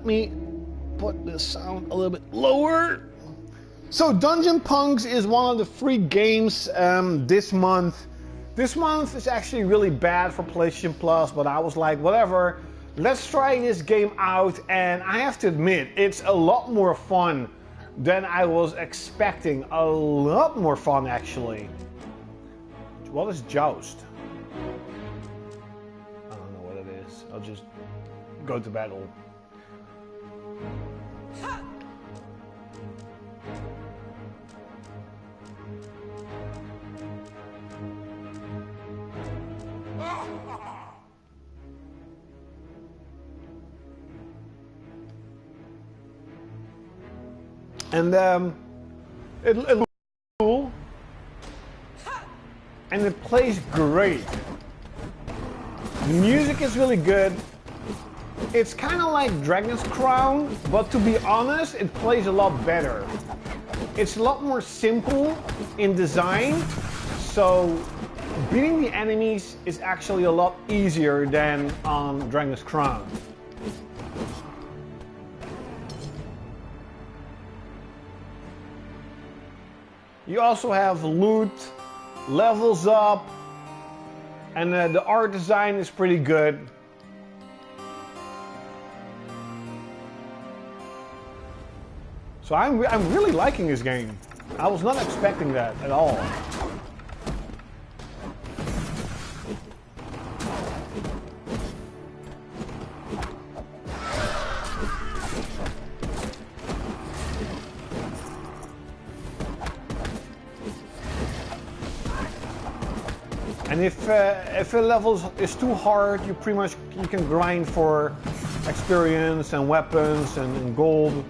let me put the sound a little bit lower. So Dungeon Punks is one of the free games this month. This month is actually really bad for PlayStation Plus, but I was like, whatever, let's try this game out. And I have to admit, it's a lot more fun than I was expecting. A lot more fun, actually. What is Joust? I don't know what it is. I'll just go to battle. And it looks cool, and it plays great. The music is really good. It's kind of like Dragon's Crown, but to be honest, it plays a lot better. It's a lot more simple in design, so beating the enemies is actually a lot easier than on Dragon's Crown. You also have loot, levels up, and the art design is pretty good. So I'm really liking this game. I was not expecting that at all. And if a level is too hard, you can grind for experience and weapons and gold.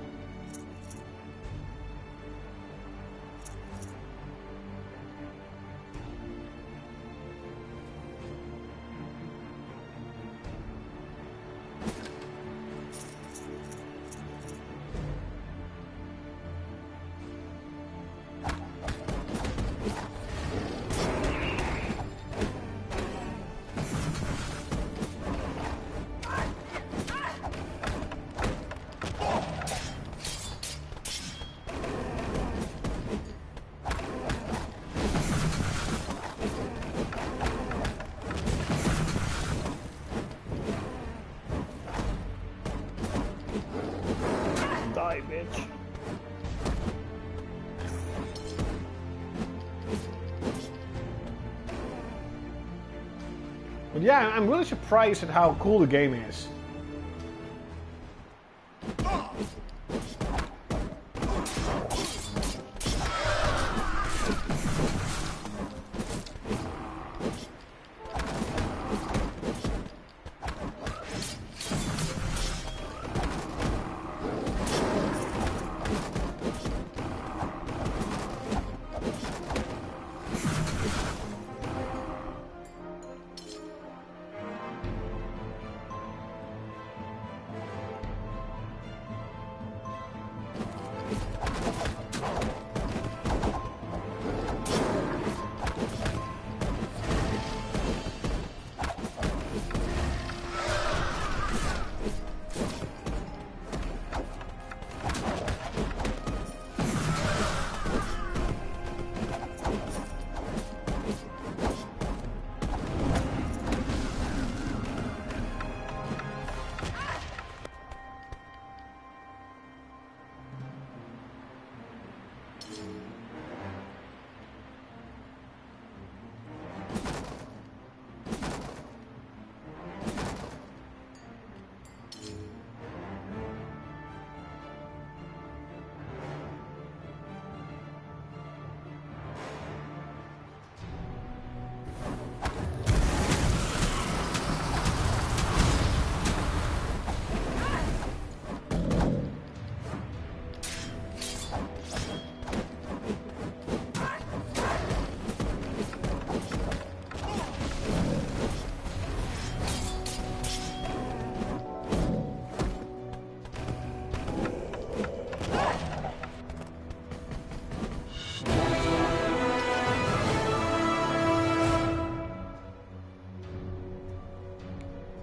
Die, bitch. But yeah, I'm really surprised at how cool the game is.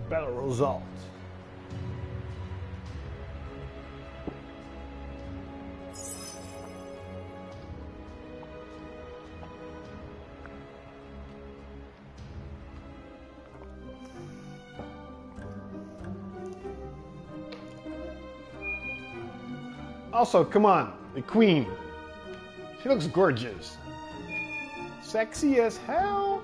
Battle result. Also, come on, the queen. She looks gorgeous. Sexy as hell.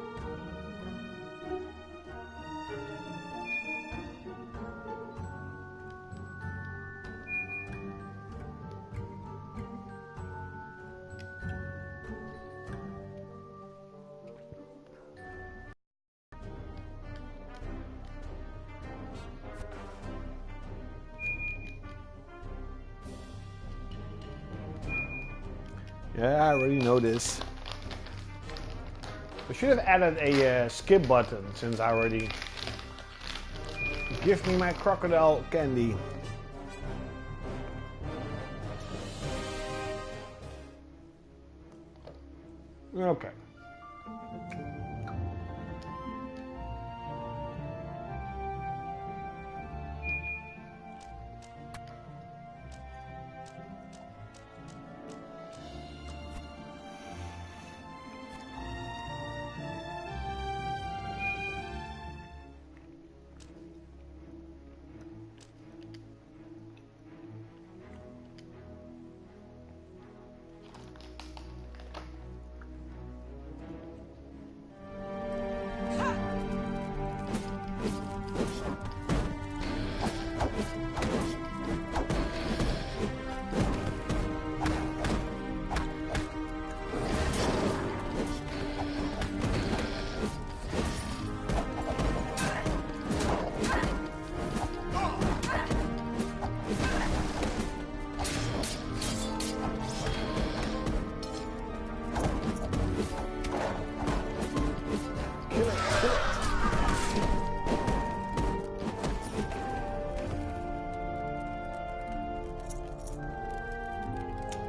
Yeah, I already know this. We should have added a skip button since I already... Give me my crocodile candy. Okay.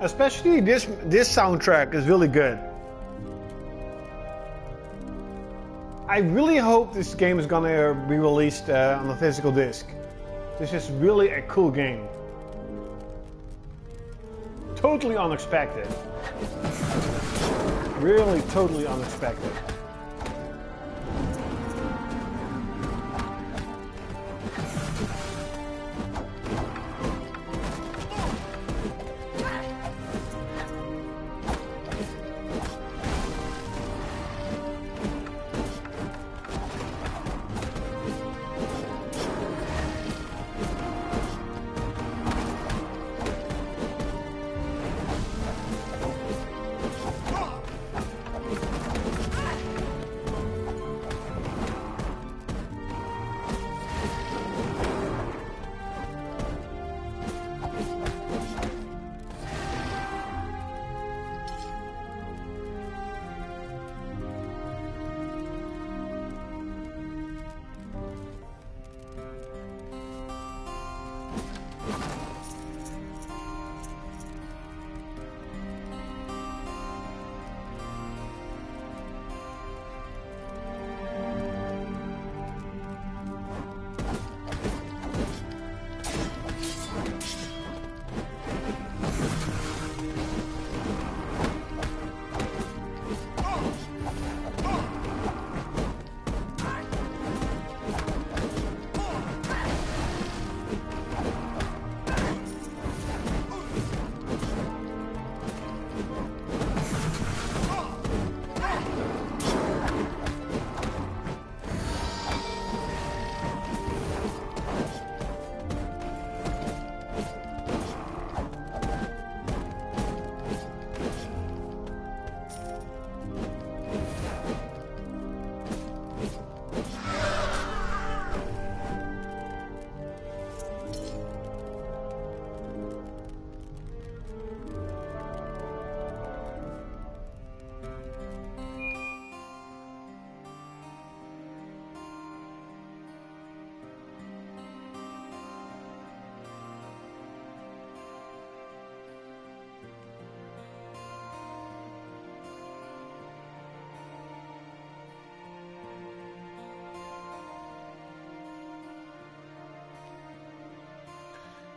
Especially this soundtrack is really good. I really hope this game is gonna be released on a physical disc. This is really a cool game. Totally unexpected. Really totally unexpected.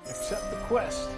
Accept the quest.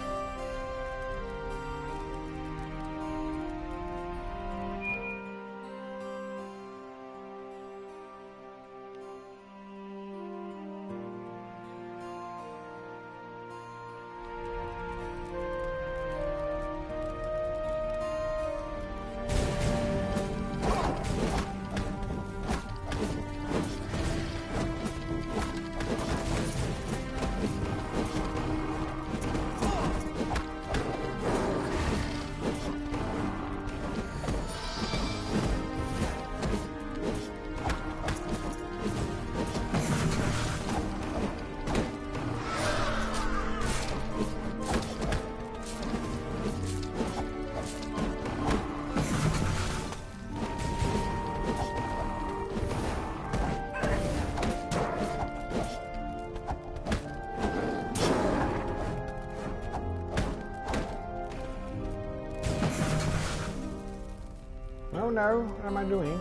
no. What am I doing?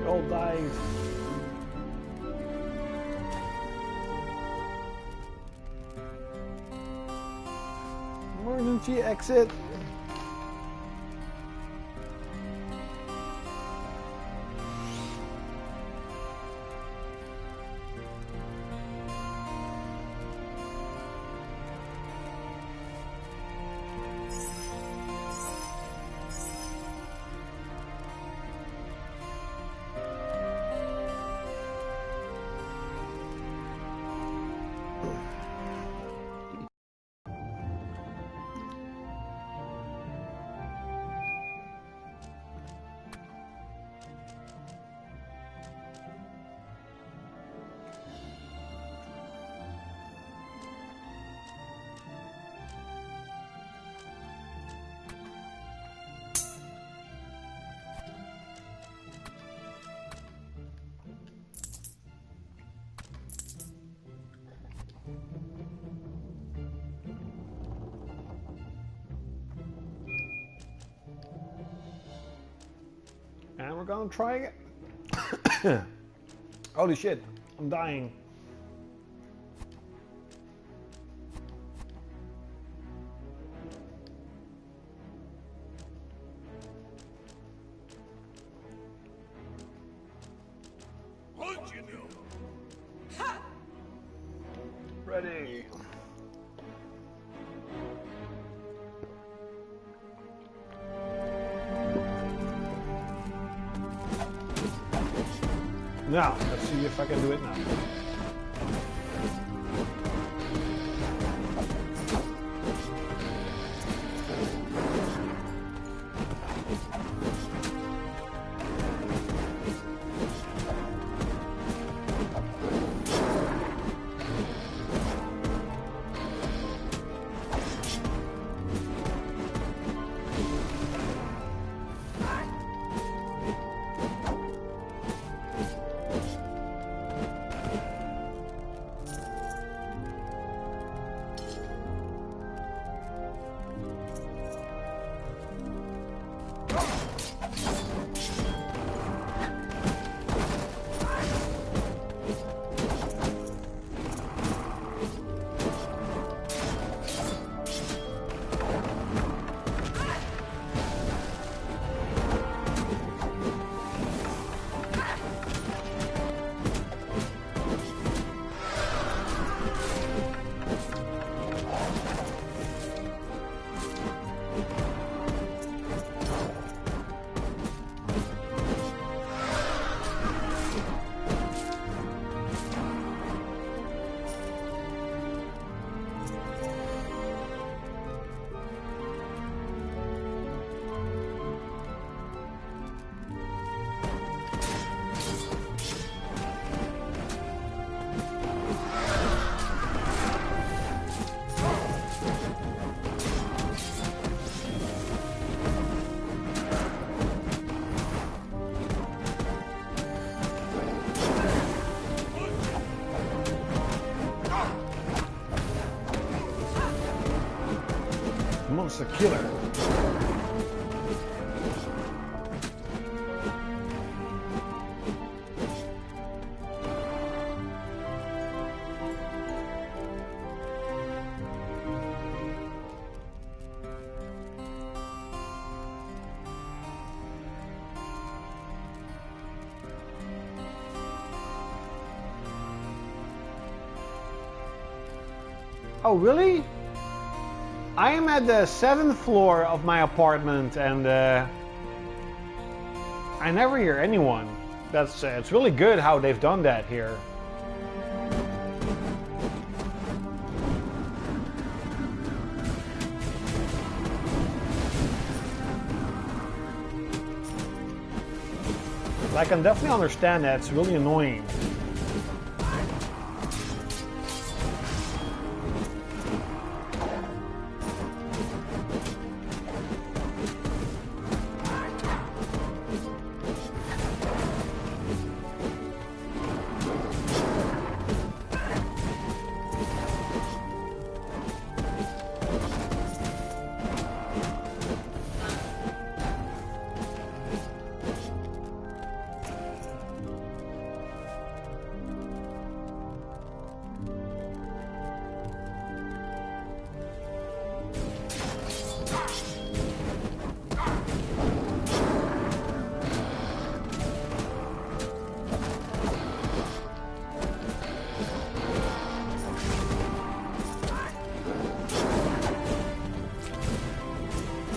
All dive. Emergency exit. And we're gonna try it. Holy shit, I'm dying. Ready. Now, let's see if I can do it now. Monster killer. Oh, really? I am at the 7th floor of my apartment and I never hear anyone. That's it's really good how they've done that here. I can definitely understand that. It's really annoying.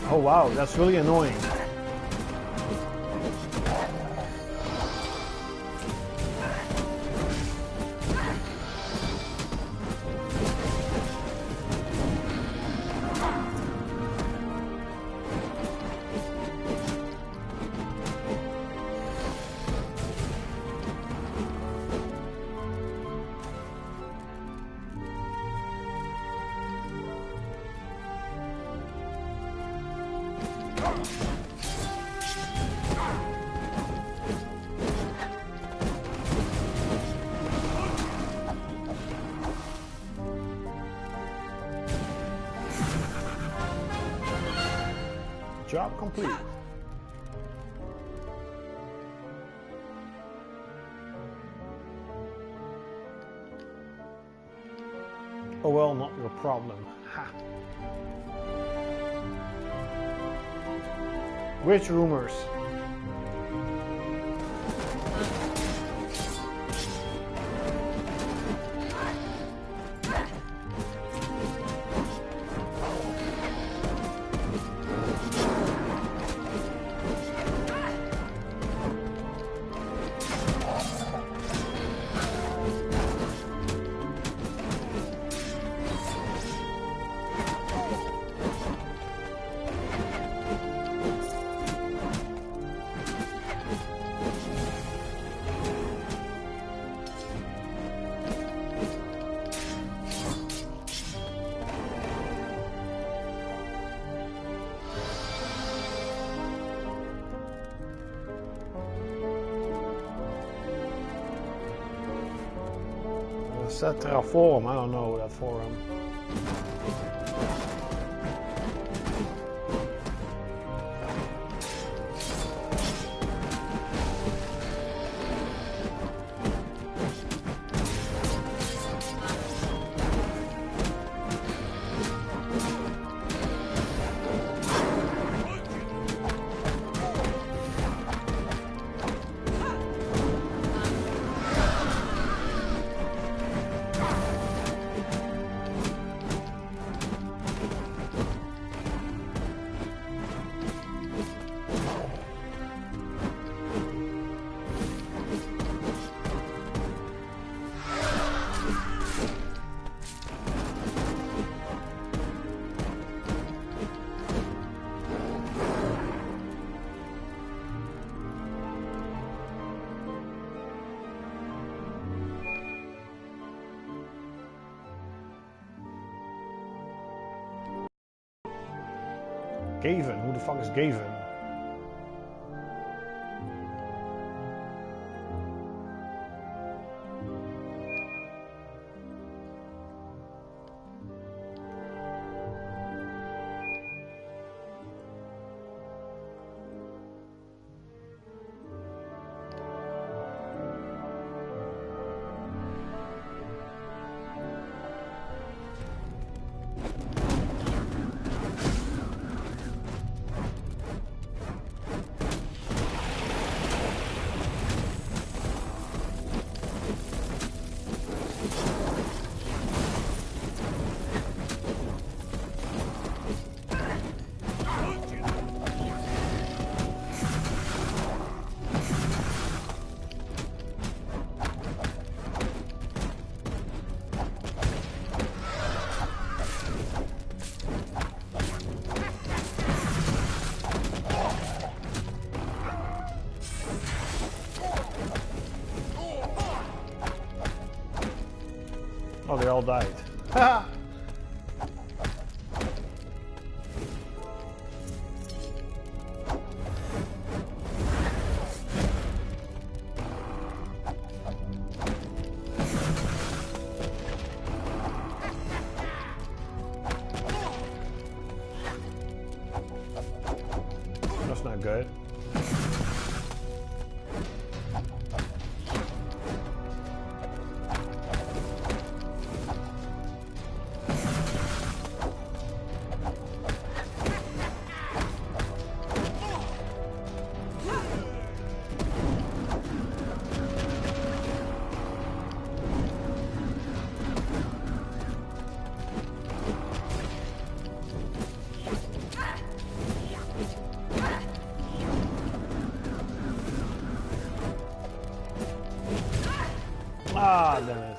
Oh wow, that's really annoying. Job complete. Oh well, not your problem. Ha. Which rumors? Etc. forum, I don't know that forum. Gavin? Who the fuck is Gavin? they all died. Haha. That's not good. Ah, damn it.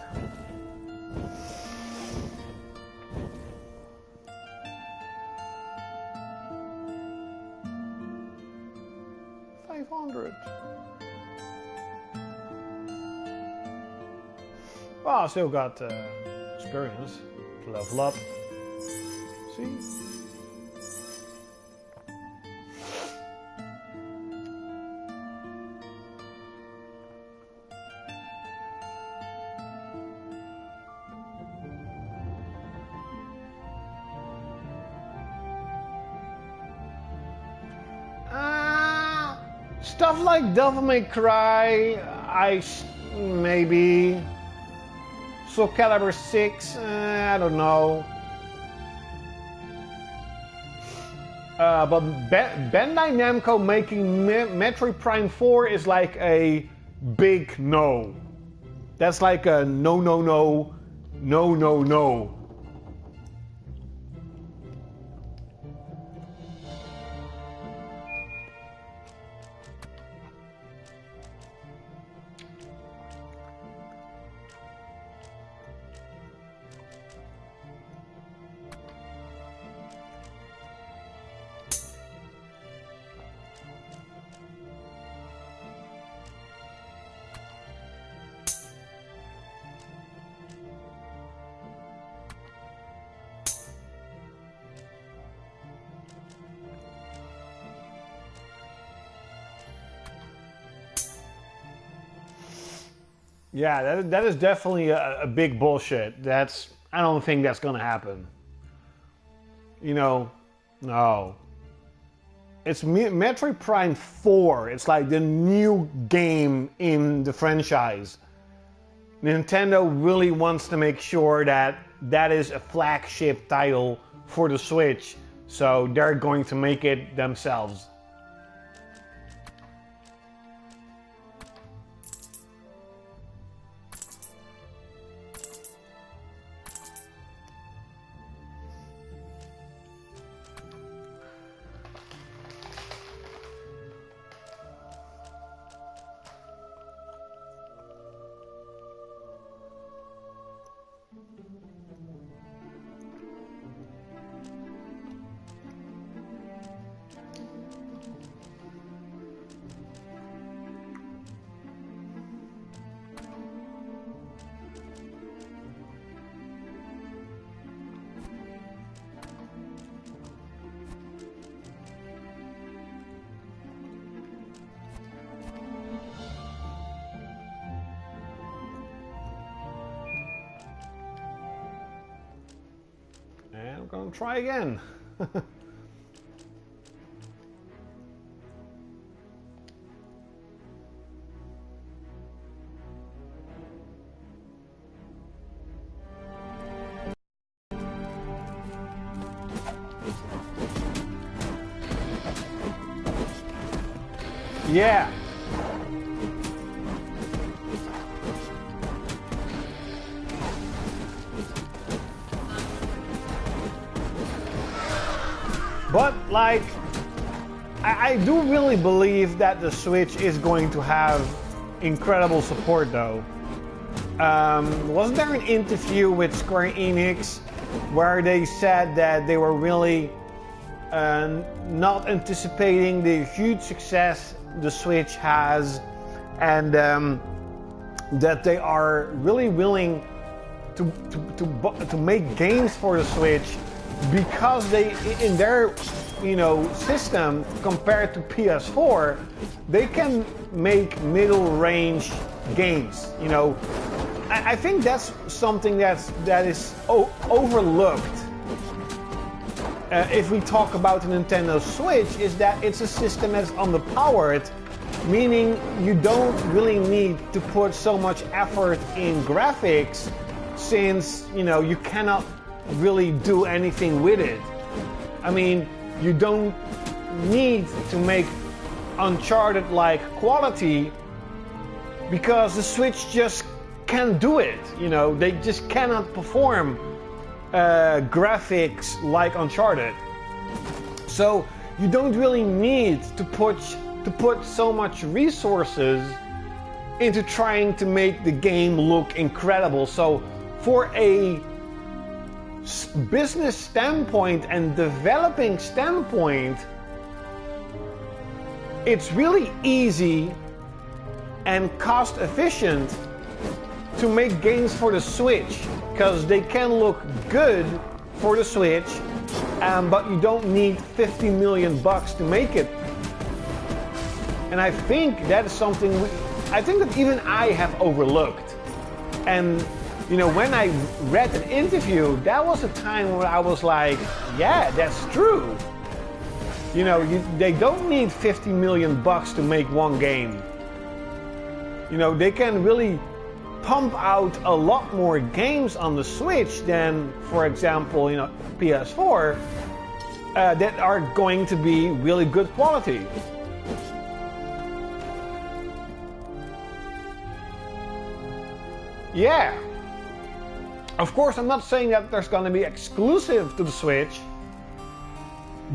$500. Well, I still got experience to level up. See? Stuff like Devil May Cry, maybe. Soul Calibur 6, I don't know. But Bandai Namco making Metroid Prime 4 is like a big no. That's like a no, no, no, no, no, no. Yeah, that is definitely a big bullshit. I don't think that's gonna happen. You know, no. It's Metroid Prime 4. It's like the new game in the franchise. Nintendo really wants to make sure that that is a flagship title for the Switch, so they're going to make it themselves. And I'm gonna try again. Yeah. But like, I do really believe that the Switch is going to have incredible support though. Wasn't there an interview with Square Enix where they said that they were really not anticipating the huge success the Switch has, and that they are really willing to make games for the Switch because they, in their system compared to PS4, they can make middle-range games. I think that's something that is overlooked. If we talk about the Nintendo Switch, is that it's a system that's underpowered, meaning you don't really need to put so much effort in graphics, since you cannot really do anything with it. I mean, you don't need to make Uncharted-like quality because the Switch just can't do it. They just cannot perform graphics like Uncharted. So you don't really need to put so much resources into trying to make the game look incredible. So for a business standpoint and developing standpoint, it's really easy and cost efficient to make games for the Switch because they can look good for the Switch, but you don't need $50 million to make it. And I think that is something I think that even I have overlooked. And when I read an interview, that was a time where I was like, yeah, that's true. They don't need $50 million to make one game. They can really pump out a lot more games on the Switch than, for example, PS4 that are going to be really good quality. Yeah. Of course, I'm not saying that there's going to be exclusive to the Switch,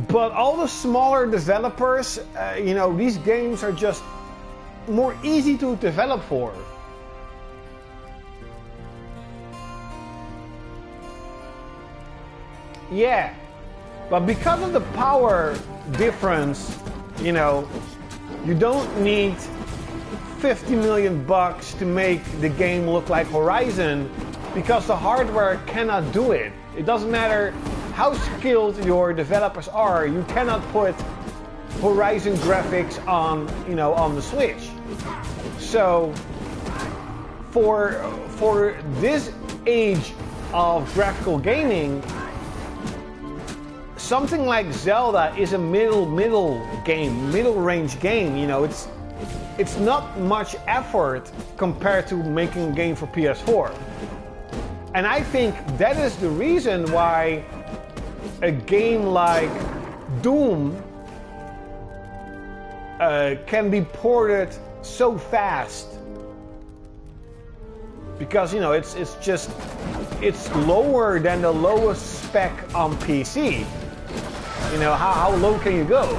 but all the smaller developers, these games are just more easy to develop for. Yeah, but because of the power difference, you don't need $50 million to make the game look like Horizon, because the hardware cannot do it. It doesn't matter how skilled your developers are, you cannot put Horizon graphics on the Switch. So for this age of graphical gaming, something like Zelda is a middle range game. It's not much effort compared to making a game for PS4. And I think that is the reason why a game like Doom can be ported so fast. Because it's lower than the lowest spec on PC. How low can you go?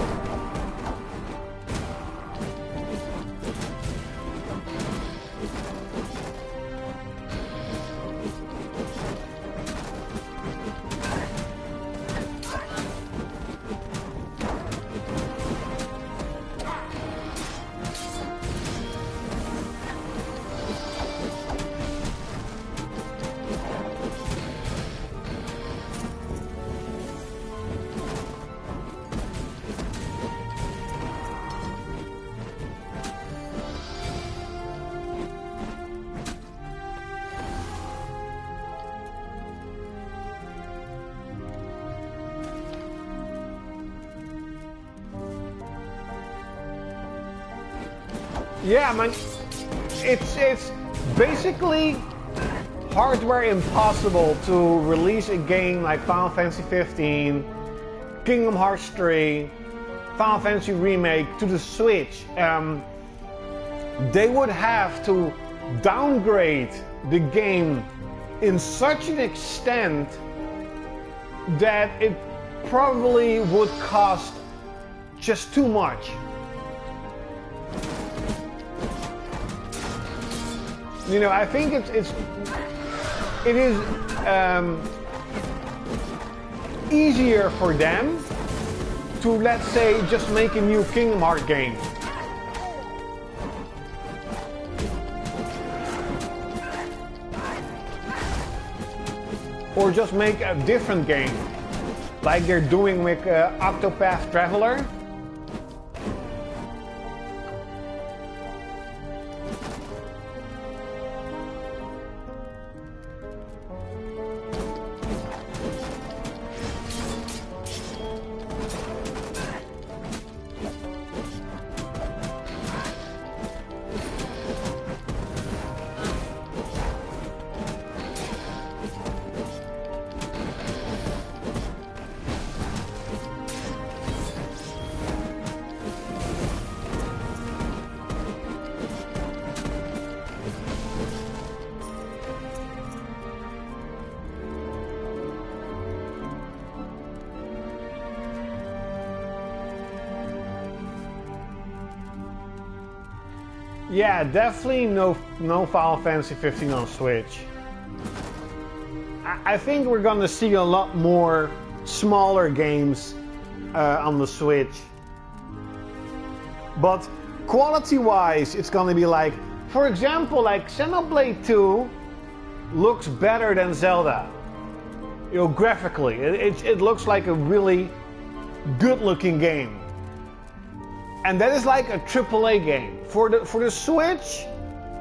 Yeah, man, it's basically hardware impossible to release a game like Final Fantasy 15, Kingdom Hearts 3, Final Fantasy Remake to the Switch. They would have to downgrade the game in such an extent that it probably would cost just too much. I think it is easier for them to, let's say, just make a new Kingdom Hearts game. or just make a different game, like they're doing with Octopath Traveler. Yeah, definitely no Final Fantasy 15 on Switch. I think we're gonna see a lot more smaller games on the Switch. But quality-wise, it's gonna be like, for example, like Xenoblade 2 looks better than Zelda. You know, graphically, it looks like a really good-looking game. And that is like a AAA game. For the Switch,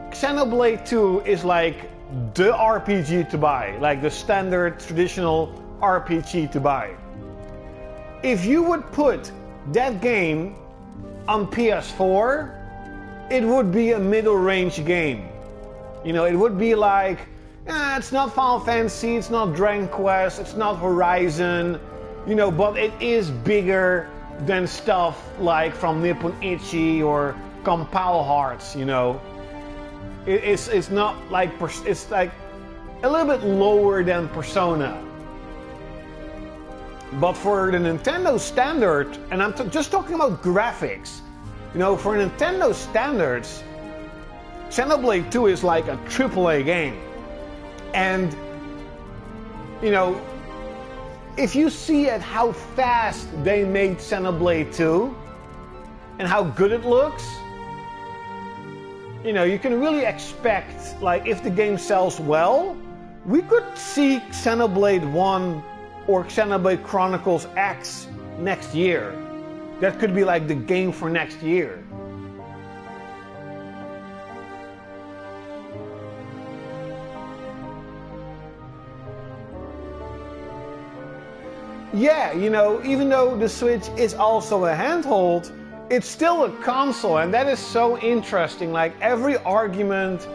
Xenoblade 2 is like the RPG to buy, like the standard traditional RPG to buy. If you would put that game on PS4, it would be a middle range game. You know, it would be like, it's not Final Fantasy, it's not Dragon Quest, it's not Horizon, you know, but it is bigger than stuff like from Nippon Ichi or Compile Hearts, you know. It's not like, it's like a little bit lower than Persona. But for the Nintendo standard, and I'm just talking about graphics, you know, for Nintendo standards, Xenoblade 2 is like a AAA game. And, you know, if you see at how fast they made Xenoblade 2 and how good it looks, you know, you can really expect, like, if the game sells well, we could see Xenoblade 1 or Xenoblade Chronicles X next year. That could be like the game for next year. Yeah, you know, even though the Switch is also a handheld, it's still a console, and that is so interesting. Like, every argument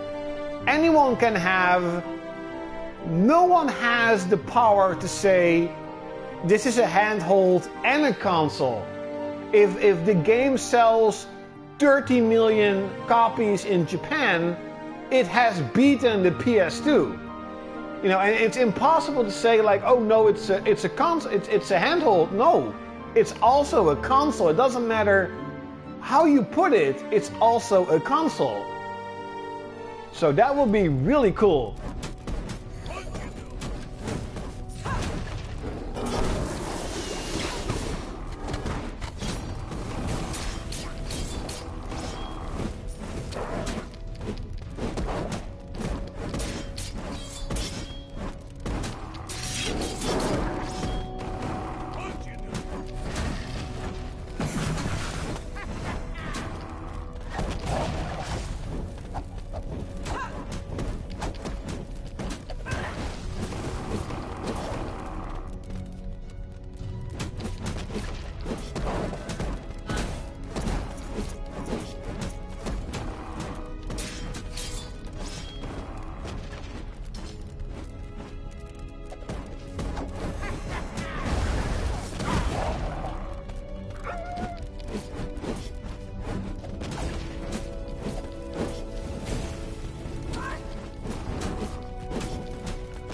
anyone can have, no one has the power to say this is a handheld and a console. If the game sells 30 million copies in Japan, it has beaten the PS2. You know, and it's impossible to say like, oh no, it's a console, it's a handheld. No, it's also a console. It doesn't matter how you put it, it's also a console. So that would be really cool.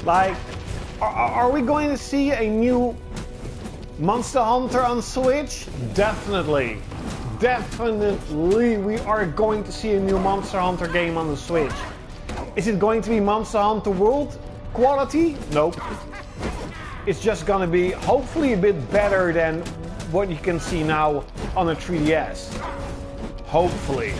Like, are we going to see a new Monster Hunter on Switch? Definitely. Definitely we are going to see a new Monster Hunter game on the Switch. Is it going to be Monster Hunter World quality? Nope. It's just gonna be hopefully a bit better than what you can see now on a 3DS. Hopefully.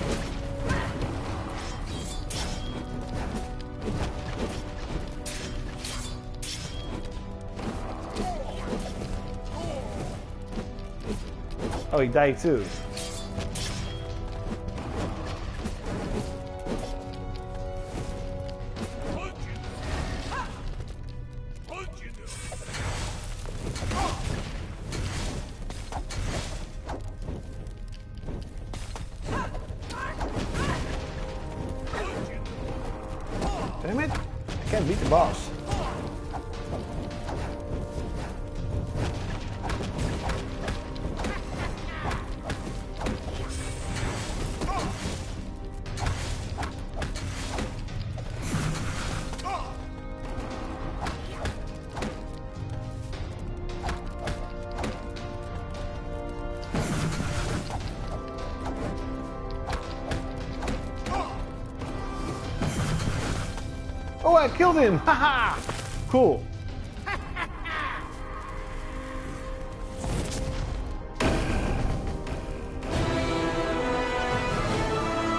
Oh, he died too. Damn it! I can't beat the boss. Oh, I killed him! Haha! Cool.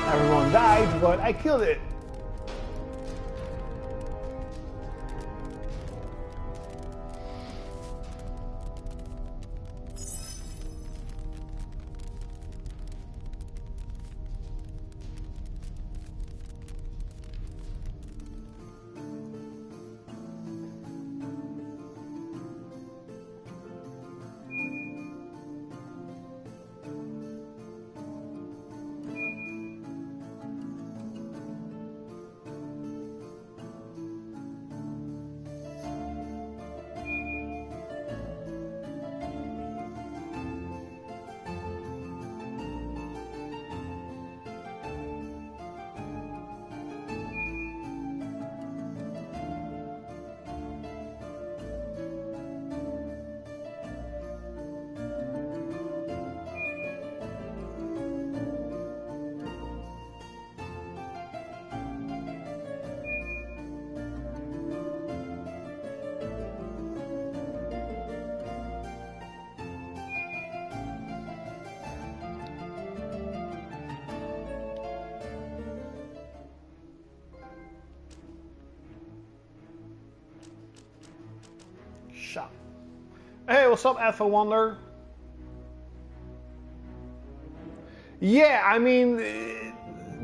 Everyone died, but I killed it. Shop. Hey, what's up, Alpha Wonder? Yeah, I mean,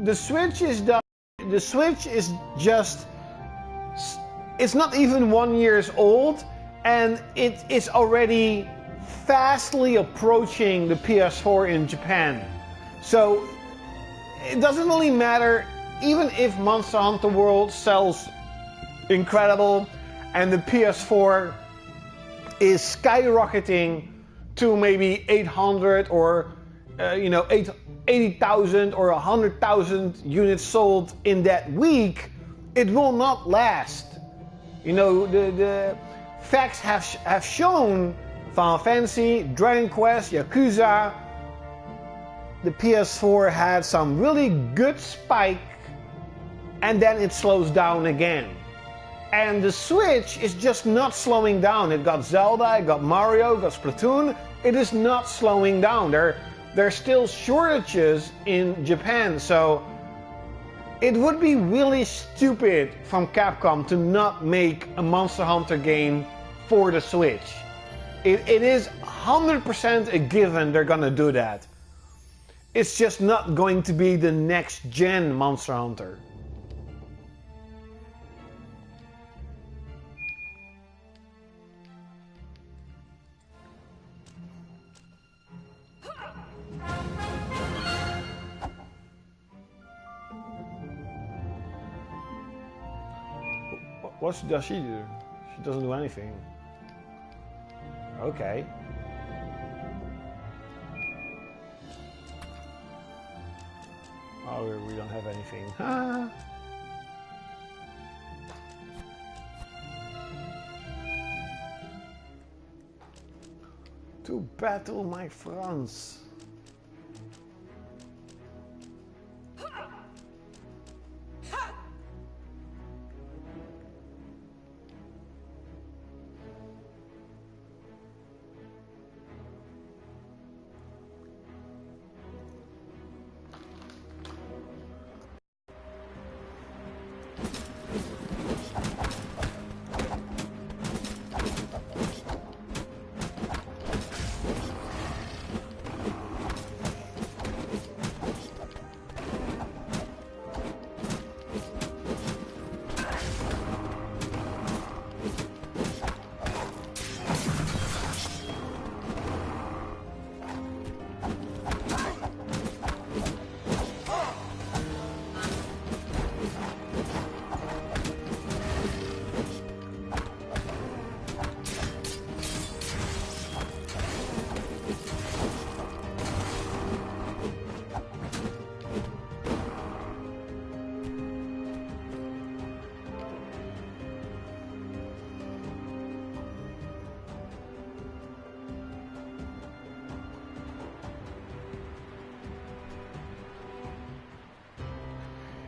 the Switch is done. The Switch is just. It's not even 1 year old, and it is already fastly approaching the PS4 in Japan. So it doesn't really matter, even if Monster Hunter World sells incredible and the PS4 is skyrocketing to maybe 800 or 80,000 or 100,000 units sold in that week, it will not last. You know, the facts have shown Final Fantasy, Dragon Quest, Yakuza, the PS4 had some really good spike and then it slows down again. And the Switch is just not slowing down. It got Zelda, it got Mario, it got Splatoon. It is not slowing down. There's still shortages in Japan, so it would be really stupid from Capcom to not make a Monster Hunter game for the Switch. It is 100% a given they're gonna do that. It's just not going to be the next gen Monster Hunter. What does she do? She doesn't do anything. Okay. Oh, we don't have anything. Ah. To battle my friends.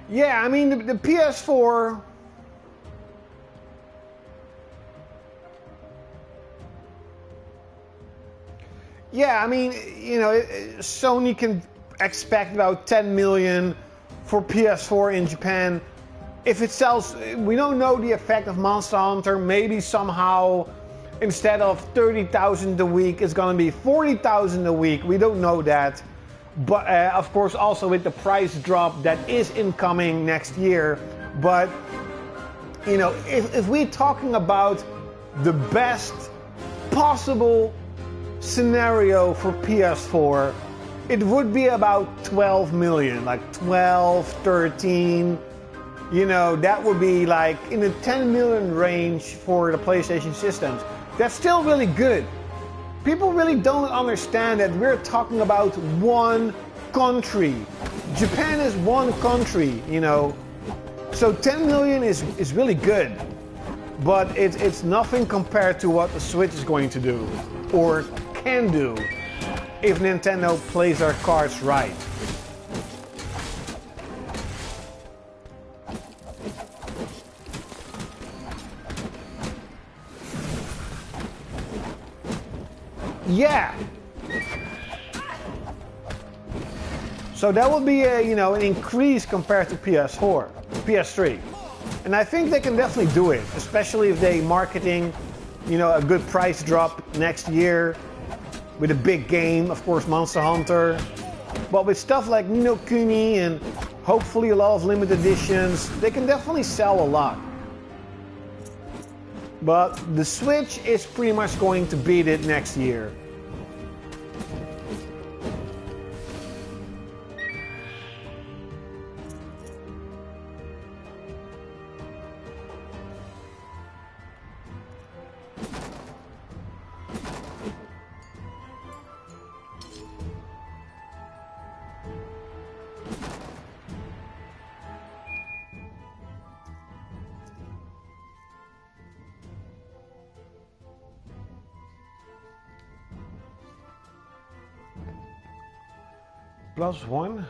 Yeah, I mean the PS4. Yeah, I mean, you know, Sony can expect about 10 million for PS4 in Japan. If it sells, we don't know the effect of Monster Hunter. Maybe somehow, instead of 30,000 a week, it's gonna be 40,000 a week. We don't know that. But of course, also with the price drop that is incoming next year. But, you know, if we're talking about the best possible scenario for PS4, it would be about 12 million, like 12, 13. You know, that would be like in the 10 million range for the PlayStation systems. That's still really good. People really don't understand that we're talking about one country. Japan is one country, you know. So 10 million is really good. But it's nothing compared to what the Switch is going to do, or can do, if Nintendo plays their cards right. Yeah. So that will be a, you know, an increase compared to PS4, PS3. And I think they can definitely do it, especially if they marketing, you know, a good price drop next year with a big game, of course, Monster Hunter. But with stuff like Ni no Kuni and hopefully a lot of limited editions, they can definitely sell a lot. But the Switch is pretty much going to beat it next year. +1.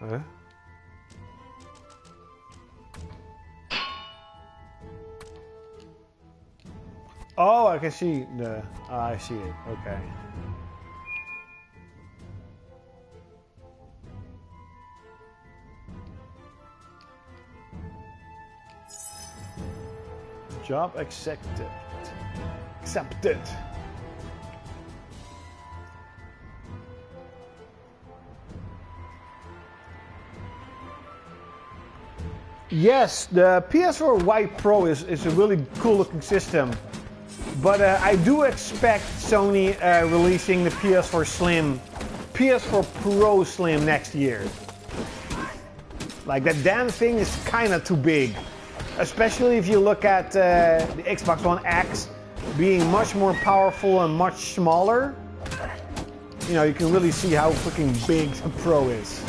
Huh? Oh, I can see the. I see it. Okay. Job accepted. Accepted. Yes, the PS4 White Pro is a really cool looking system. But I do expect Sony releasing the PS4 Slim, PS4 Pro Slim next year. Like, that damn thing is kind of too big. Especially if you look at the Xbox One X being much more powerful and much smaller. You know, you can really see how freaking big the Pro is.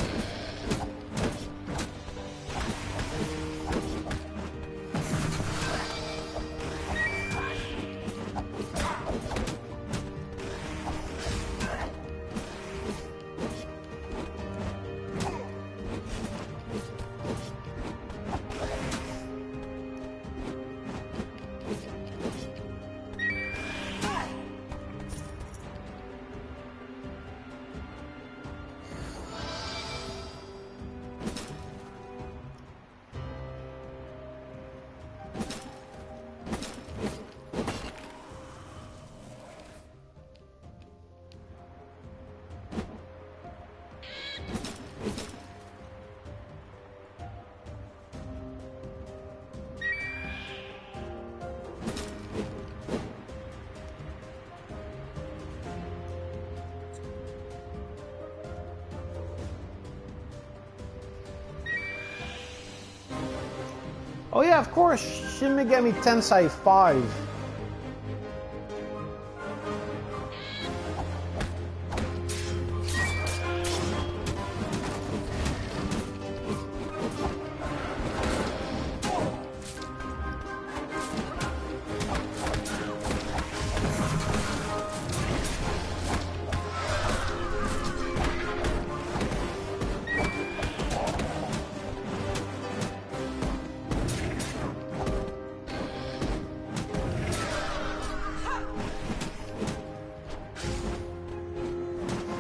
Oh yeah, of course, Shin Megami Tensei 5.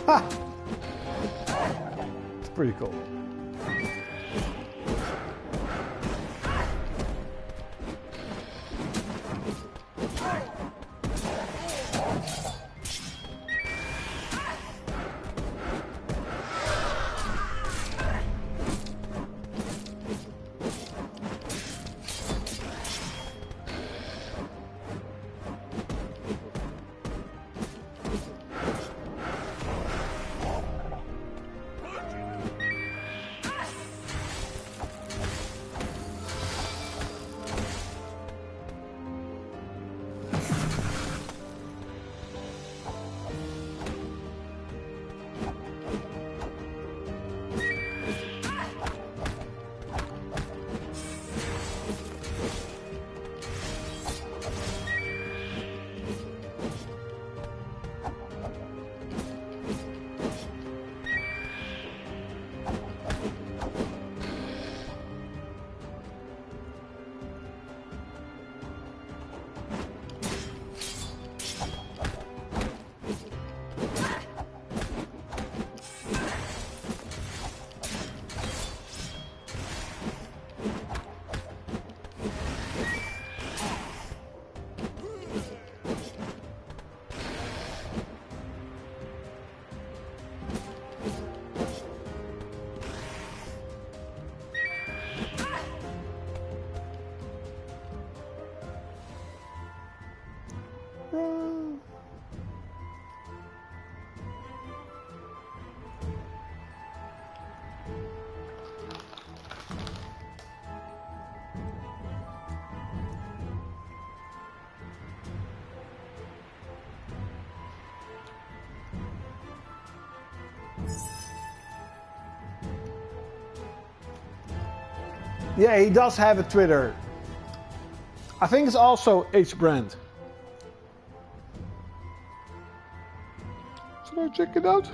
Ha! It's pretty cool. Yeah, he does have a Twitter. I think it's also H-Brand. Should I check it out?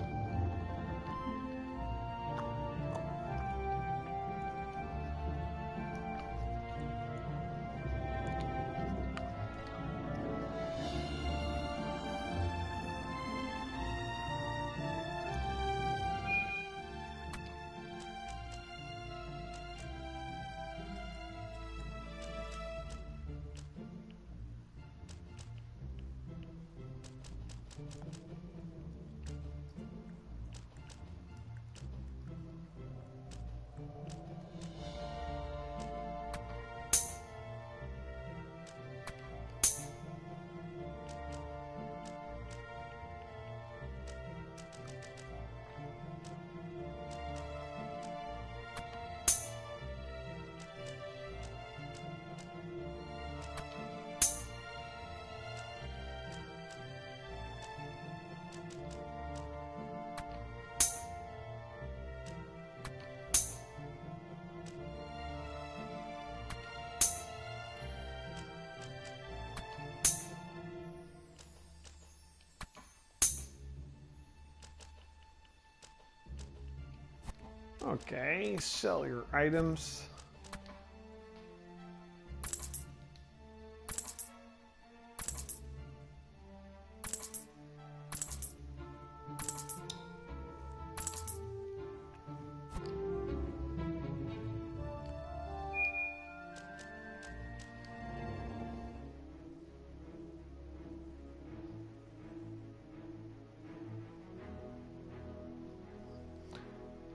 Okay, sell your items.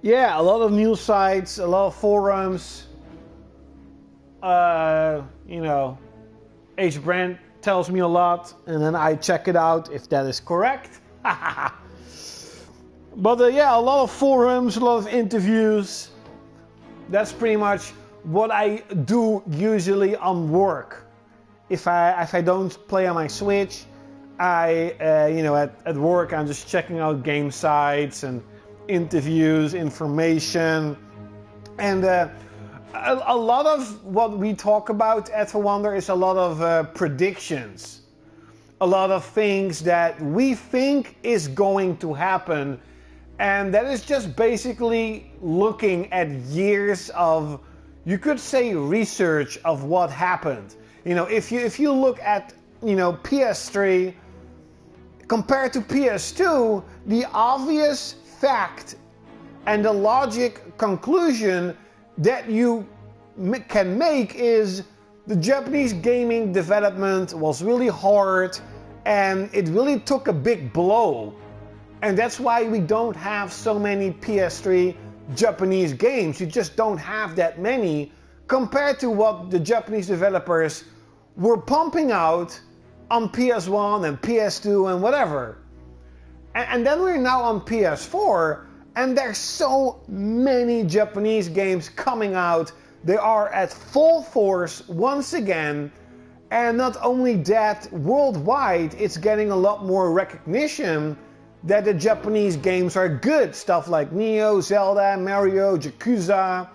Yeah, a lot of news sites, a lot of forums. You know, H-Brand tells me a lot, and then I check it out if that is correct. But yeah, a lot of forums, a lot of interviews. That's pretty much what I do usually on work. If I don't play on my Switch, at work I'm just checking out game sites and interviews, information, and a lot of what we talk about at For Wonder is a lot of predictions, a lot of things that we think is going to happen, and that is just basically looking at years of, you could say, research of what happened. If you look at PS3 compared to PS2, the obvious fact and the logic conclusion that you can make is the Japanese gaming development was really hard and it really took a big blow. And that's why we don't have so many PS3 Japanese games. You just don't have that many compared to what the Japanese developers were pumping out on PS1 and PS2 and whatever. And then we're now on PS4, and there's so many Japanese games coming out. They are at full force once again, and not only that, worldwide it's getting a lot more recognition that the Japanese games are good. Stuff like Neo, Zelda, Mario, Yakuza,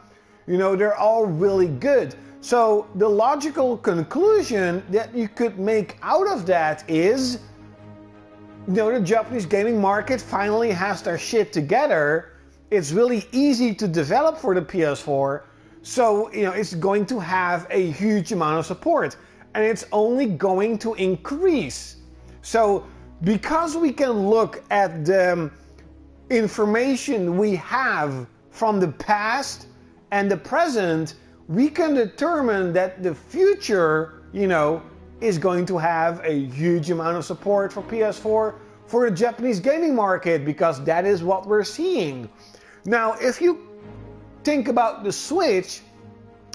they're all really good. So the logical conclusion that you could make out of that is, the Japanese gaming market finally has their shit together. It's really easy to develop for the PS4, so it's going to have a huge amount of support, and it's only going to increase. So because we can look at the information we have from the past and the present, we can determine that the future, is going to have a huge amount of support for PS4 for the Japanese gaming market, because that is what we're seeing. Now, if you think about the Switch,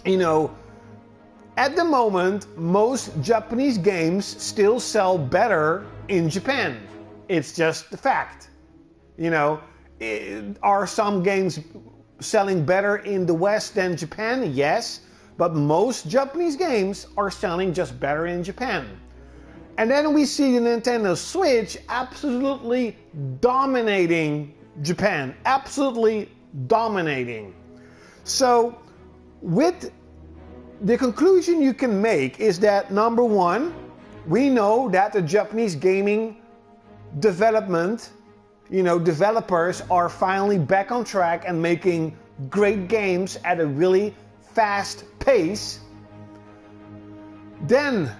at the moment, most Japanese games still sell better in Japan. It's just the fact. Are some games selling better in the West than Japan? Yes, but most Japanese games are selling just better in Japan. And then we see the Nintendo Switch absolutely dominating Japan, absolutely dominating. So with the conclusion you can make is that, number one, we know that the Japanese gaming development, developers are finally back on track and making great games at a really fast pace. Then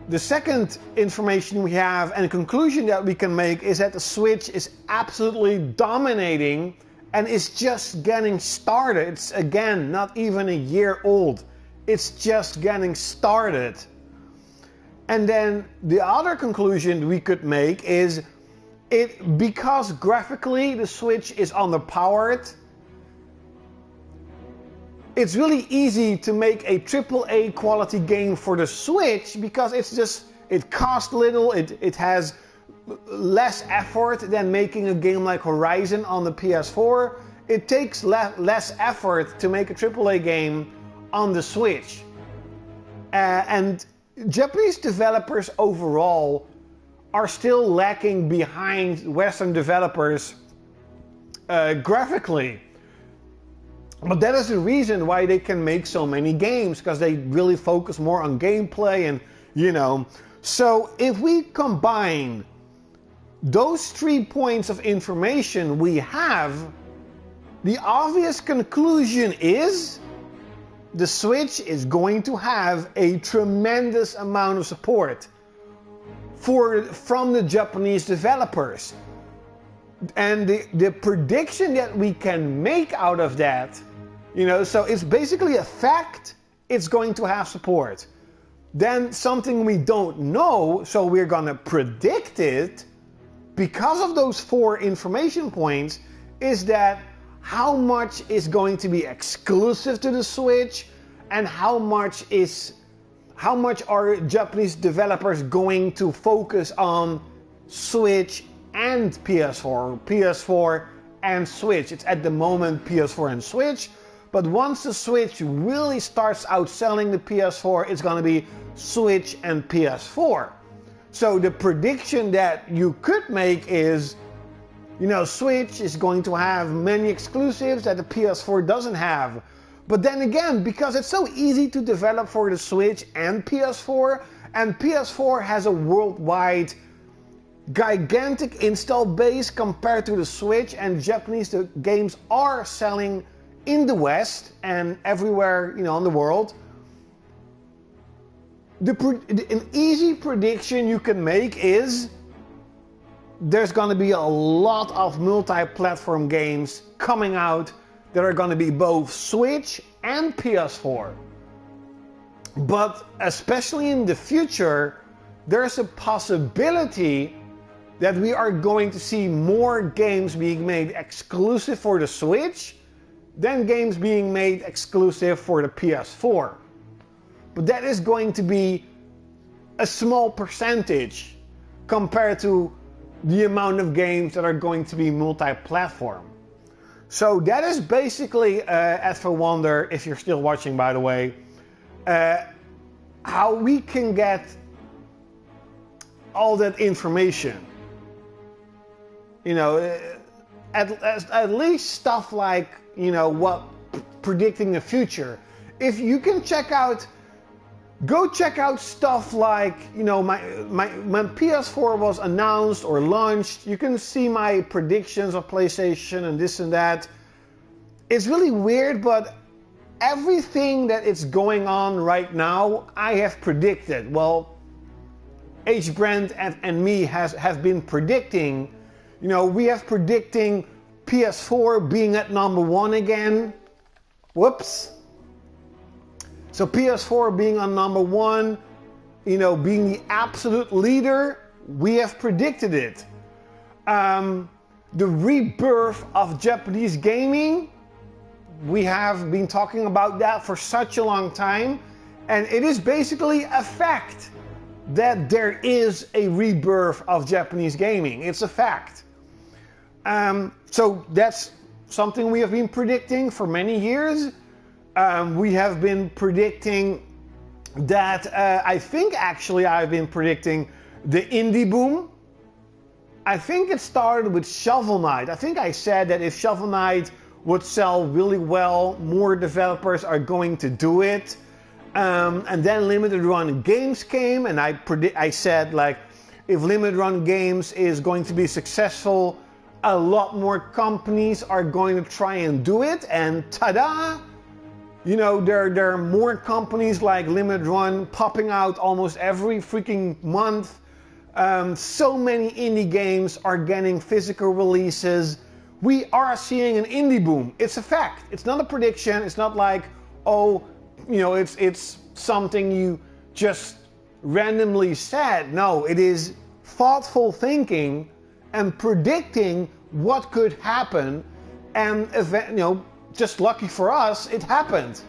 the second information we have and conclusion that we can make is that the Switch is absolutely dominating and is just getting started. It's, again, not even a year old. It's just getting started. And then the other conclusion we could make is because graphically the Switch is underpowered, it's really easy to make a AAA quality game for the Switch because it costs little, it has less effort than making a game like Horizon on the PS4. It takes less effort to make a AAA game on the Switch. And Japanese developers overall are still lacking behind Western developers graphically. But that is the reason why they can make so many games, because they really focus more on gameplay and, So if we combine those 3 points of information we have, the obvious conclusion is the Switch is going to have a tremendous amount of support from the Japanese developers. And the prediction that we can make out of that, so it's basically a fact it's going to have support. Then something we don't know, so we're gonna predict it because of those 4 information points, is that how much is going to be exclusive to the Switch and how much are Japanese developers going to focus on Switch and PS4 and Switch. It's at the moment PS4 and Switch, but once the Switch really starts outselling the PS4, it's going to be Switch and PS4. So the prediction that you could make is, you know, Switch is going to have many exclusives that the PS4 doesn't have. But then again, because it's so easy to develop for the Switch and PS4 has a worldwide gigantic install base compared to the Switch, and Japanese games are selling in the West and everywhere, you know, in the world. An easy prediction you can make is there's going to be a lot of multi-platform games coming out that are going to be both Switch and PS4. But especially in the future, there's a possibility that we are going to see more games being made exclusive for the Switch than games being made exclusive for the PS4. But that is going to be a small percentage compared to the amount of games that are going to be multi-platform. So that is basically, at For Wonder, if you're still watching by the way, how we can get all that information. You know, at least stuff like, you know, what predicting the future. If you can go check out stuff like, you know, when PS4 was announced or launched, you can see my predictions of PlayStation and this and that. It's really weird, but everything that is going on right now, I have predicted. Well, H. Brand and me have been predicting. You know, we have predicting PS4 being at #1 again. Whoops. So PS4 being on #1, you know, being the absolute leader, we have predicted it. The rebirth of Japanese gaming, we have been talking about that for such a long time, and it is basically a fact that there is a rebirth of Japanese gaming. It's a fact. So that's something we have been predicting for many years. We have been predicting that, I think actually I've been predicting the indie boom. I think it started with Shovel Knight. I think I said that if Shovel Knight would sell really well, more developers are going to do it. And then limited run games came, and I said, like, if limited run games is going to be successful, a lot more companies are going to try and do it, and ta-da! You know, there are more companies like Limited Run popping out almost every freaking month. So many indie games are getting physical releases. We are seeing an indie boom. It's a fact. It's not a prediction. It's not like, oh, you know, it's something you just randomly said. No, it is thoughtful thinking and predicting what could happen, and you know, just lucky for us, it happened.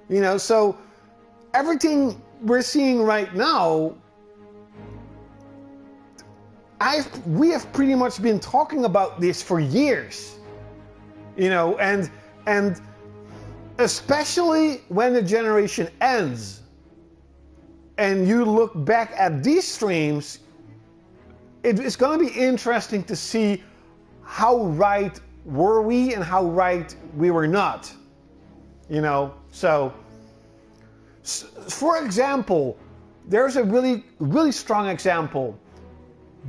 You know, so everything we're seeing right now, we have pretty much been talking about this for years. You know, and especially when the generation ends and you look back at these streams, it's going to be interesting to see how right were we and how right we were not. You know, so for example, there's a really strong example.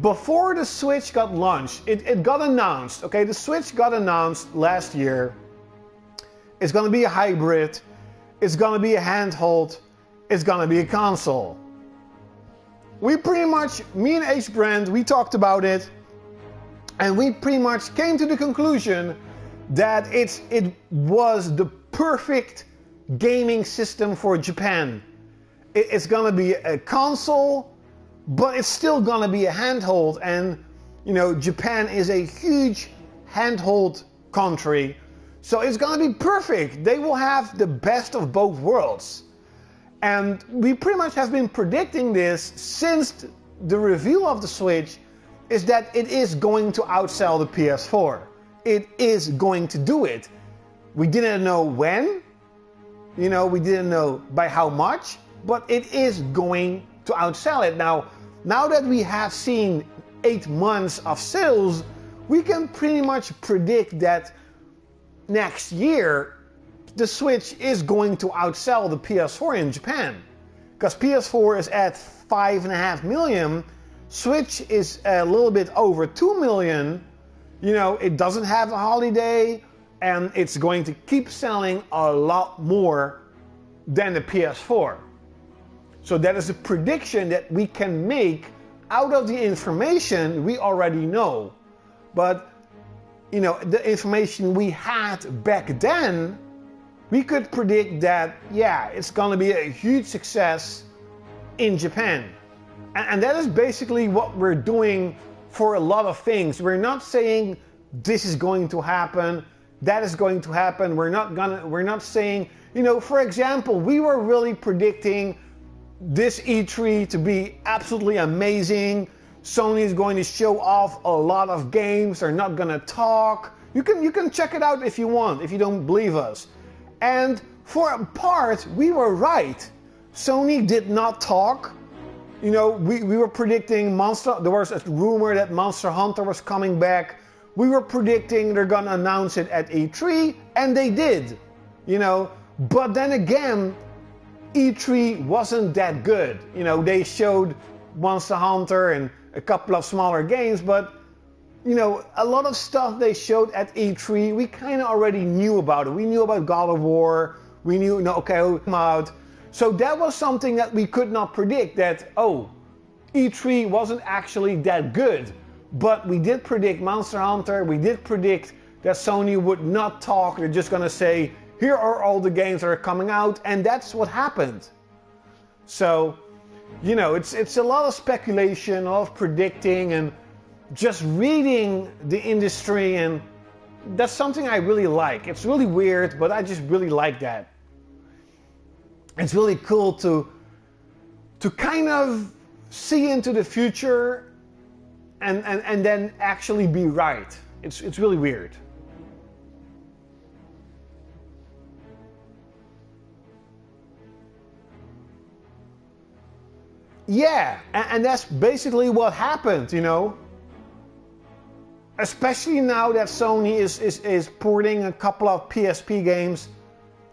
Before the Switch got launched, it got announced, okay, the Switch got announced last year. It's going to be a hybrid, it's going to be a handheld, it's going to be a console. We pretty much, me and H. Brand, we talked about it, and we pretty much came to the conclusion that it was the perfect gaming system for Japan. It's going to be a console, but it's still going to be a handheld, and you know, Japan is a huge handheld country, so it's going to be perfect. They will have the best of both worlds. And we pretty much have been predicting this since the reveal of the Switch, is that it is going to outsell the PS4. It is going to do it. We didn't know when, we didn't know by how much, but it is going to outsell it. Now that we have seen 8 months of sales, we can pretty much predict that next year the Switch is going to outsell the PS4 in Japan. Because PS4 is at 5.5 million, Switch is a little bit over 2 million. It doesn't have a holiday, and it's going to keep selling a lot more than the PS4. So that is a prediction that we can make out of the information we already know. But, the information we had back then, we could predict that, yeah, it's gonna be a huge success in Japan. And that is basically what we're doing for a lot of things. We're not saying this is going to happen, that is going to happen. We're not saying, for example, we were really predicting this E3 to be absolutely amazing. Sony is going to show off a lot of games. They're not gonna talk. You can check it out if you want, if you don't believe us. And for a part, we were right. Sony did not talk. We were predicting there was a rumor that Monster Hunter was coming back. We were predicting they're gonna announce it at E3, and they did. But then again, E3 wasn't that good. They showed Monster Hunter and a couple of smaller games, but a lot of stuff they showed at E3, we kind of already knew about it. We knew about God of War. We knew, okay, it'll come out. So that was something that we could not predict, that, E3 wasn't actually that good. But we did predict Monster Hunter. We did predict that Sony would not talk. They're just going to say, here are all the games that are coming out, and that's what happened. So, it's a lot of speculation, a lot of predicting, and just reading the industry, and that's something I really like. It's really weird, but I just really like that. It's really cool to kind of see into the future and then actually be right. It's really weird. Yeah, and that's basically what happened, Especially now that Sony is porting a couple of PSP games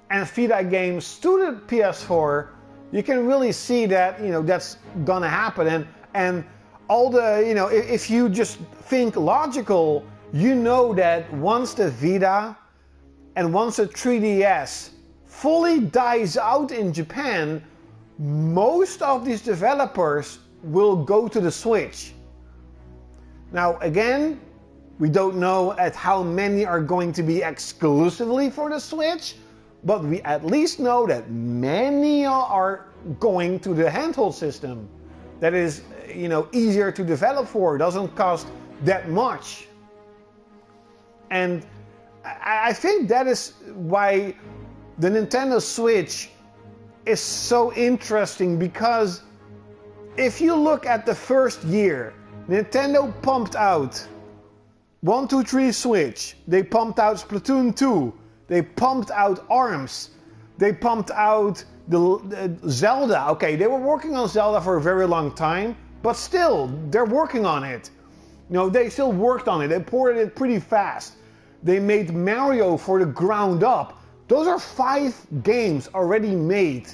and Vita games to the PS4, you can really see that, that's gonna happen. And all the, if you just think logical, that once the Vita and once the 3DS fully dies out in Japan, most of these developers will go to the Switch. Now, again, we don't know at how many are going to be exclusively for the Switch, but we at least know that many are going to the handheld system. That is, easier to develop for, doesn't cost that much. And I think that is why the Nintendo Switch is so interesting, because if you look at the first year, Nintendo pumped out 1, 2, 3 Switch, they pumped out Splatoon 2, they pumped out ARMS, they pumped out the Zelda. Okay, they were working on Zelda for a very long time, but still, they're working on it. They still worked on it, they ported it pretty fast. They made Mario for the ground up. Those are 5 games already made.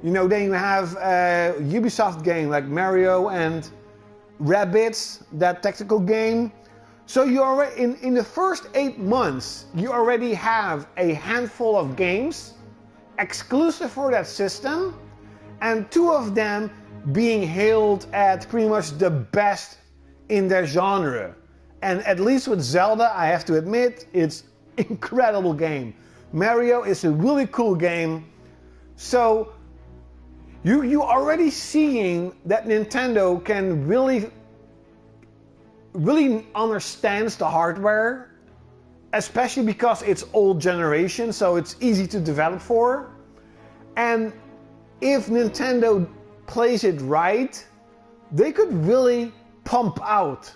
Then you have a Ubisoft game like Mario and Rabbids, that tactical game. So you already, in the first 8 months, you already have a handful of games exclusive for that system, and 2 of them being hailed at pretty much the best in their genre. And at least with Zelda, I have to admit, it's an incredible game. Mario is a really cool game. So you already seeing that Nintendo can really understands the hardware, especially because it's old generation, so it's easy to develop for. And if Nintendo plays it right, they could really pump out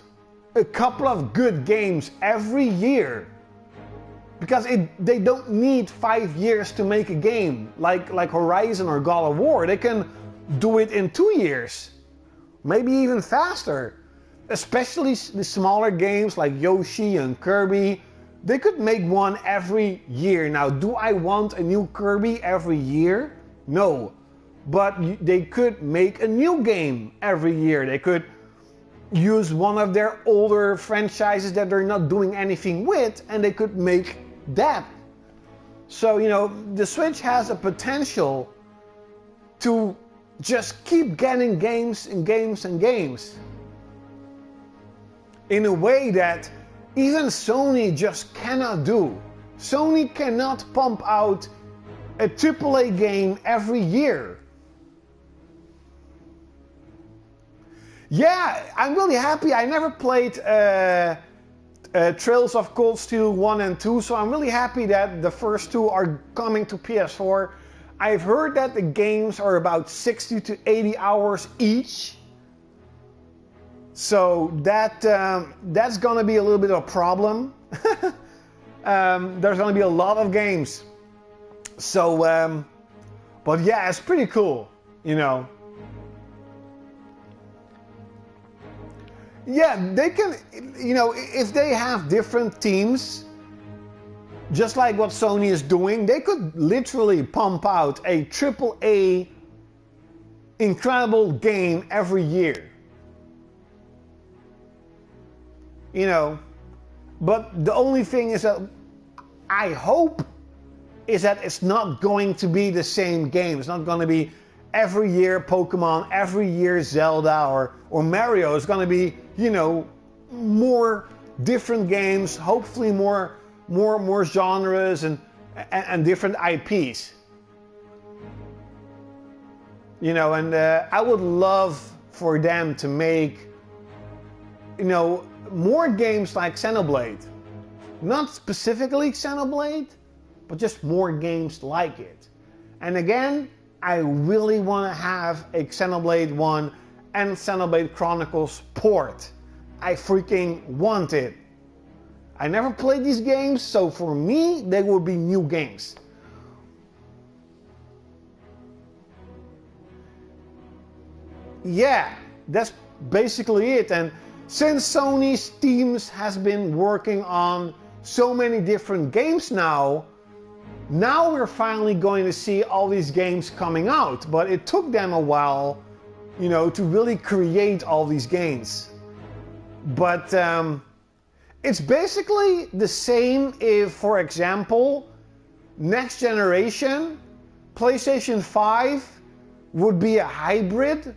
a couple of good games every year. Because they don't need 5 years to make a game like Horizon or God of War. They can do it in 2 years, maybe even faster. Especially the smaller games like Yoshi and Kirby, they could make one every year. Now, do I want a new Kirby every year? No. But they could make a new game every year. They could use one of their older franchises that they're not doing anything with, and they could make that. So, you know, the Switch has a potential to just keep getting games and games and games in a way that even Sony just cannot do. Sony cannot pump out a AAA game every year. Yeah, I'm really happy. I never played Trails of Cold Steel 1 and 2, so I'm really happy that the first two are coming to PS4. I've heard that the games are about 60 to 80 hours each. So that's gonna be a little bit of a problem. There's gonna be a lot of games. So, but yeah, it's pretty cool, you know. Yeah, they can, you know, if they have different teams, just like what Sony is doing, they could literally pump out a AAA incredible game every year. You know, but the only thing is that I hope is that it's not going to be the same game. It's not going to be every year Pokemon, every year Zelda or Mario. It's going to be, you know, more different games, hopefully more genres and different IPs. You know, and I would love for them to make, you know, more games like Xenoblade. Not specifically Xenoblade, but just more games like it. And again, I really want to have a Xenoblade 1 and Xenoblade Chronicles port. I freaking want it. I never played these games, so for me, they will be new games. Yeah, that's basically it. And since Sony's teams has been working on so many different games now we're finally going to see all these games coming out. But it took them a while, you know, to really create all these games. But it's basically the same if, for example, next generation, PlayStation 5 would be a hybrid.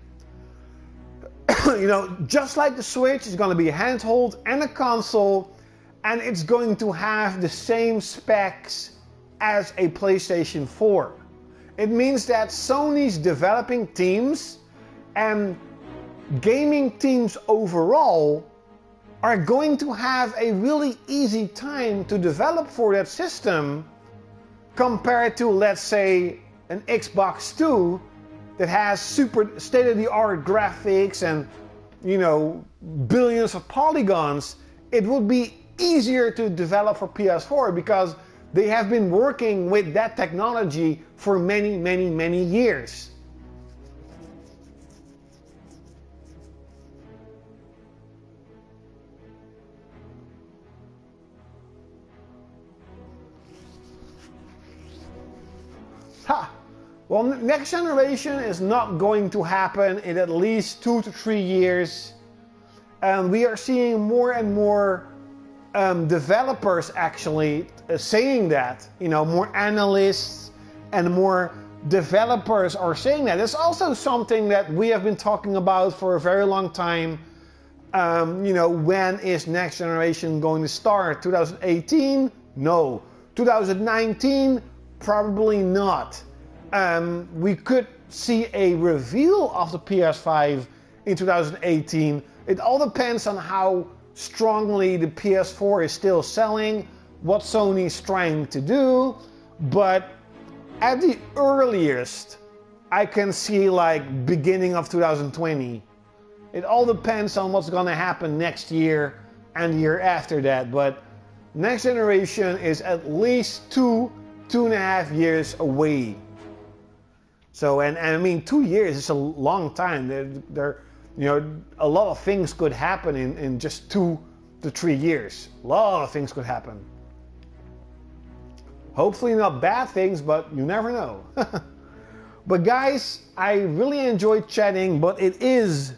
You know, just like the Switch, it's going to be a handheld and a console, and it's going to have the same specs as a PlayStation 4. It means that Sony's developing teams and gaming teams overall are going to have a really easy time to develop for that system compared to, let's say, an Xbox 2 that has super state-of-the-art graphics and, you know, billions of polygons. It would be easier to develop for PS4 because they have been working with that technology for many, many, many years. Ha! Well, next generation is not going to happen in at least 2 to 3 years. We are seeing more and more developers actually saying that. You know, more analysts and more developers are saying that. It's also something that we have been talking about for a very long time. You know, when is next generation going to start? 2018? No. 2019? Probably not. We could see a reveal of the PS5 in 2018. It all depends on how strongly the PS4 is still selling, what Sony is trying to do, but at the earliest, I can see like beginning of 2020. It all depends on what's gonna happen next year and the year after that, but Next generation is at least 2.5 years away. So, and I mean, 2 years is a long time. You know, a lot of things could happen in just 2 to 3 years. A lot of things could happen. Hopefully not bad things, but you never know. But guys, I really enjoyed chatting, but it is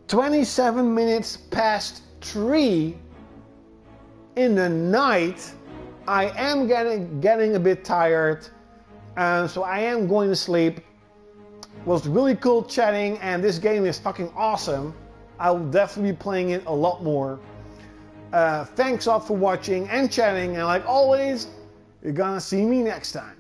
27 minutes past 3 in the night. I am getting a bit tired, so I am going to sleep. It was really cool chatting, and this game is fucking awesome. I will definitely be playing it a lot more. Thanks all for watching and chatting, and like always, you're gonna see me next time.